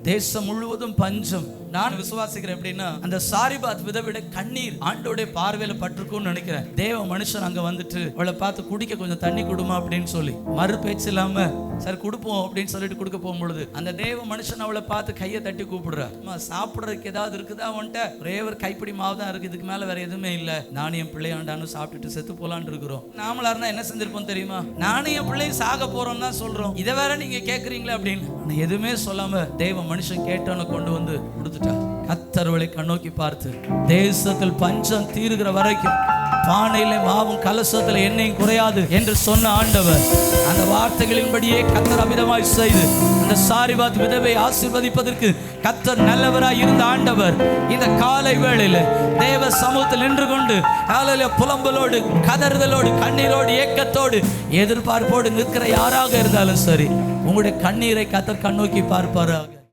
தேசம் முழுவதும் பஞ்சம். நான் விசுவாசிக்கிறேன் எப்படின்னா, அந்த சாரிபாத் விதவிட கண்ணீர் ஆண்டோடைய பார்வையில பட்டிருக்கும்னு நினைக்கிறேன். தேவ மனுஷன் அங்க வந்துட்டு அவளை பார்த்து குடிக்க கொஞ்சம் தண்ணி கொடுமா அப்படின்னு சொல்லி, மறு பேச்சு இல்லாம சரி கொடுப்போம் அப்படின்னு சொல்லிட்டு கொடுக்க போகும்பொழுது அந்த தேவ மனுஷன் அவளை பார்த்து கையை தட்டி கூப்பிடுறா. சாப்பிடுறதுக்கு ஏதாவது இருக்குதா? அவன்கிட்ட ஒரே ஒரு கைப்பிடி மாவு தான் இருக்கு, இதுக்கு மேல வேற எதுவுமே இல்ல. நானும் என் பிள்ளையாண்டான்னு சாப்பிட்டுட்டு செத்து போலான்னு இருக்கிறோம். நாமளா இருந்தா என்ன செஞ்சிருப்போம் தெரியுமா? நானும் என் பிள்ளையும் சாக போறோம் தான் சொல்றோம், இதை வேற நீங்க கேக்குறீங்களா அப்படின்னு. எதுவுமே சொல்லாம தேவ மனுஷன் கேட்டவனை கொண்டு வந்து கொடுத்துட்டா. கர்த்தர்களை கண்ணோக்கி பார்த்து, தேசத்தில் பஞ்சம் தீருகிற வரைக்கும் பானையில மாவும் கலசத்துல எண்ணெயும் குறையாது என்று சொன்ன ஆண்டவர், அந்த வார்த்தைகளின்படியே கர்த்தர் அமிதமாய் செய்து அந்த சாரிபாத் விதவை ஆசீர்வதிப்பதற்கு கர்த்தர் நல்லவராய் இருந்த ஆண்டவர் இந்த காலை வேளையில தேவ சமூகத்தில் நின்று கொண்டு காலையில புலம்பலோடு, கதறுதலோடு, கண்ணீரோடு, ஏக்கத்தோடு, எதிர்பார்ப்போடு நிற்கிற யாராக இருந்தாலும் சரி, உங்களுடைய கண்ணீரை கர்த்தர் கண்ணோக்கி பார்ப்பாராக.